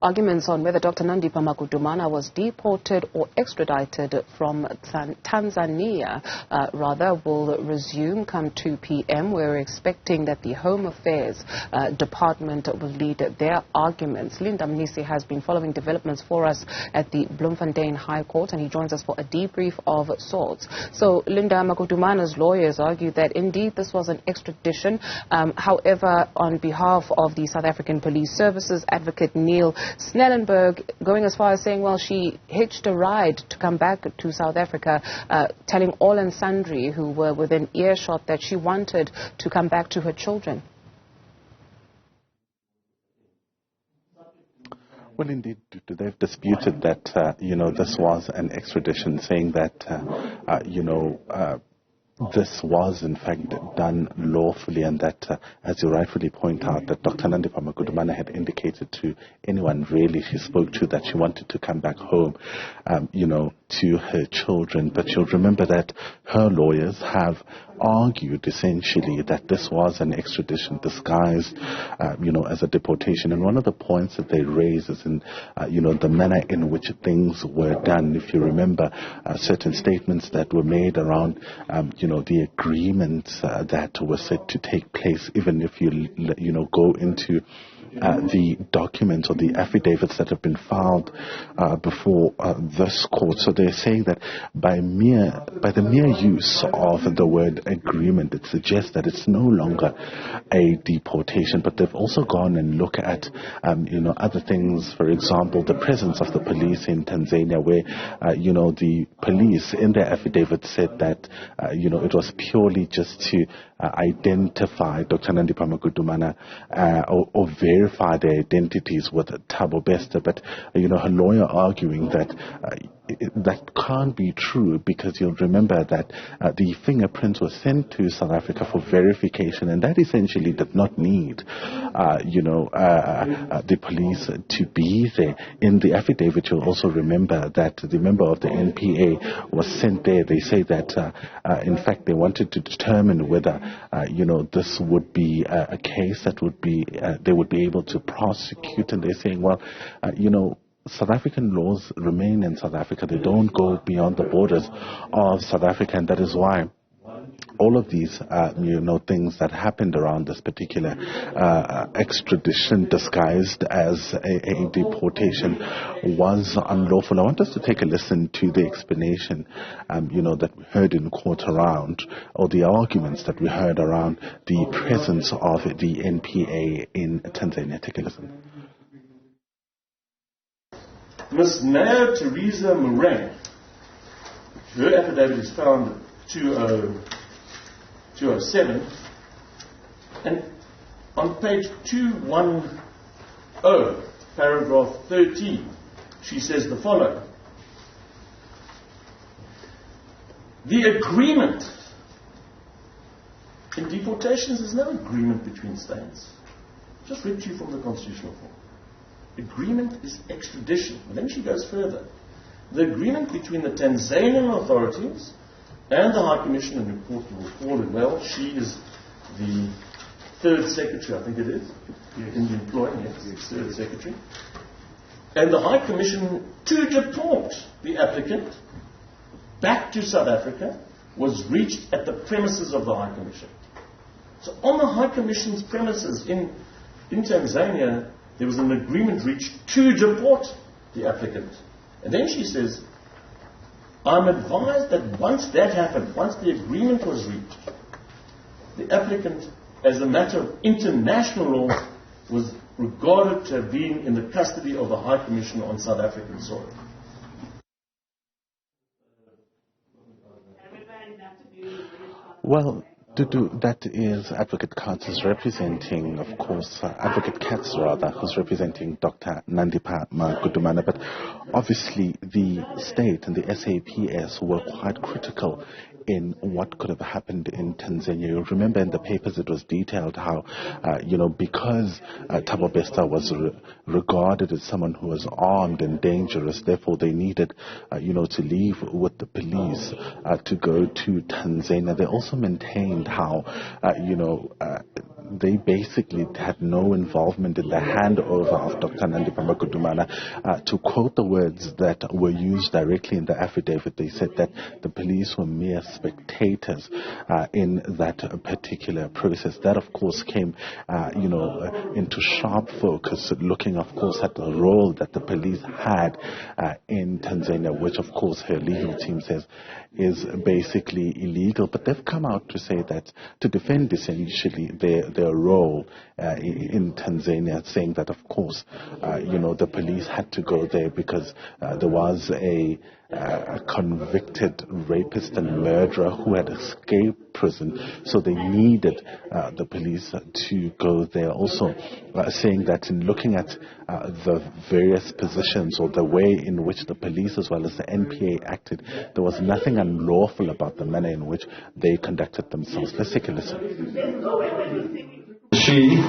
Arguments on whether Dr Nandipha Magudumana was deported or extradited from Tanzania will resume come 2 p.m. We're expecting that the Home Affairs Department will lead their arguments. Linda Mnisi has been following developments for us at the Bloemfontein High Court, and he joins us for a debrief of sorts. So, Linda, Magudumana's lawyers argue that indeed this was an extradition. However, on behalf of the South African Police Services, Advocate Neil Snellenberg going as far as saying, well, she hitched a ride to come back to South Africa, telling all and sundry who were within earshot that she wanted to come back to her children. Well, indeed, they've disputed that, this was an extradition, saying that, this was, in fact, done lawfully, and that, as you rightfully point out, that Dr Nandipha Magudumana had indicated to anyone really she spoke to that she wanted to come back home, to her children. But you'll remember that her lawyers have argued essentially that this was an extradition disguised, as a deportation. And one of the points that they raise is in, the manner in which things were done. If you remember certain statements that were made around, the agreements that were said to take place, even if you go into the documents or the affidavits that have been filed before this court. So they're saying that by the mere use of the word agreement, it suggests that it's no longer a deportation. But they've also gone and looked at, other things. For example, the presence of the police in Tanzania, where, the police in their affidavit said that, it was purely just to identify Dr Nandipha Magudumana or verify their identities with Thabo Bester. But, her lawyer arguing that that can't be true, because you'll remember that the fingerprints were sent to South Africa for verification, and that essentially did not need, the police to be there. In the affidavit, you'll also remember that the member of the NPA was sent there. They say that, in fact, they wanted to determine whether, this would be a case that would be, they would be able to prosecute. And they're saying, well, South African laws remain in South Africa. They don't go beyond the borders of South Africa, and that is why all of these, things that happened around this particular extradition disguised as a deportation was unlawful. I want us to take a listen to the explanation, that we heard in court around, or the arguments that we heard around the presence of the NPA in Tanzania. Take a listen. Ms. Naya Teresa Moran, her affidavit is found 207, and on page 210, paragraph 13, she says the following: the agreement in deportations, there's no agreement between states. Just read to you from the constitutional form. Agreement is extradition. And then she goes further. The agreement between the Tanzanian authorities and the High Commission, and the court will recall it well, she is the third secretary, I think it is, in the employment, yes, third secretary, and the High Commission to deport the applicant back to South Africa was reached at the premises of the High Commission. So on the High Commission's premises in Tanzania, there was an agreement reached to deport the applicant. And then she says, I'm advised that once that happened, once the agreement was reached, the applicant, as a matter of international law, was regarded to have been in the custody of the High Commission on South African soil. Well, that is Advocate Katz is representing, of course, Advocate Katz rather, who's representing Dr Nandipha Magudumana. But obviously the state and the SAPS were quite critical in what could have happened in Tanzania. You'll remember in the papers it was detailed how, because Thabo Bester was regarded as someone who was armed and dangerous, therefore they needed, to leave with the police to go to Tanzania. They also maintained how, they basically had no involvement in the handover of Dr. Nandipha Magudumana. To quote the words that were used directly in the affidavit, they said that the police were mere spectators in that particular process. That, of course, came, into sharp focus, looking, of course, at the role that the police had in Tanzania, which, of course, her legal team says is basically illegal. But they've come out to say that, to defend essentially their role in Tanzania, saying that, of course, the police had to go there because there was a convicted rapist and murderer who had escaped prison, so they needed the police to go there. Also saying that in looking at the various positions or the way in which the police as well as the NPA acted, there was nothing unlawful about the manner in which they conducted themselves. Let's take a listen. She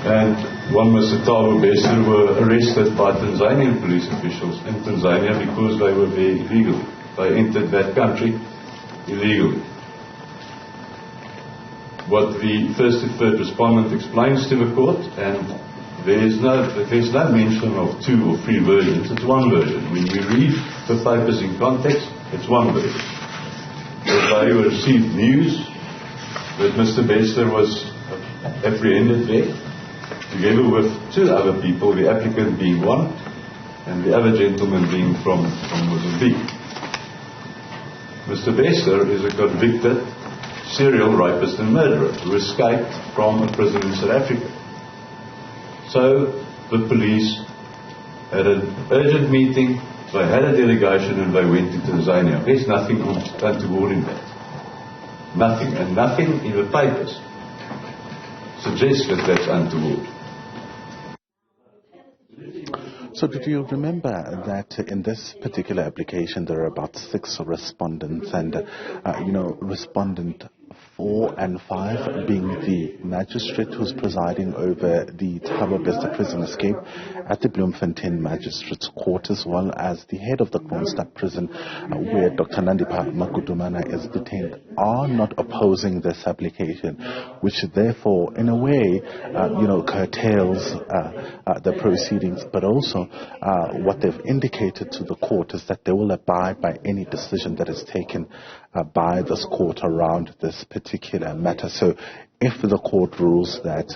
and one Mr. Tabo Bester were arrested by Tanzanian police officials in Tanzania because they were very illegal. They entered that country illegally. What the first and third respondent explains to the court, and there's no mention of two or three versions, it's one version. When we read the papers in context, it's one version. That they received news that Mr. Bester was apprehended there, together with two other people, the applicant being one, and the other gentleman being from Mozambique. Mr. Bester is a convicted serial rapist and murderer who escaped from a prison in South Africa. So the police had an urgent meeting, they had a delegation, and they went to Tanzania. There's nothing untoward in that. Nothing. And nothing in the papers suggests that that's untoward. So did you remember that in this particular application there are about 6 respondents, and respondent 4 and 5 being the magistrate who's presiding over the Thabo Bester prison escape at the Bloemfontein Magistrates Court, as well as the head of the Kroonstad prison where Dr. Nandipha Magudumana is detained, are not opposing this application, which therefore in a way curtails the proceedings. But also what they've indicated to the court is that they will abide by any decision that is taken by this court around this particular matter. So if the court rules that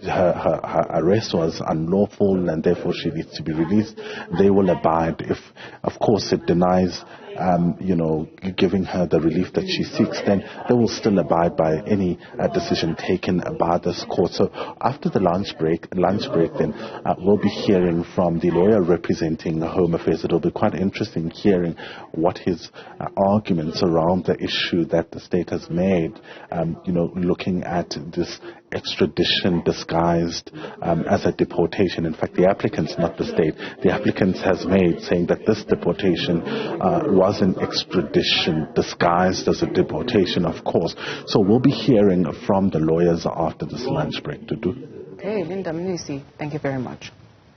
her arrest was unlawful and therefore she needs to be released, they will abide. If, of course, it denies giving her the relief that she seeks, then they will still abide by any decision taken by this court. So after the lunch break then we'll be hearing from the lawyer representing Home Affairs. It'll be quite interesting hearing what his arguments around the issue that the state has made, looking at this extradition disguised as a deportation. In fact, the applicants, not the state, the applicants has made, saying that this deportation was an extradition disguised as a deportation, of course. So we'll be hearing from the lawyers after this lunch break. Okay, Linda, Mnisi, thank you very much.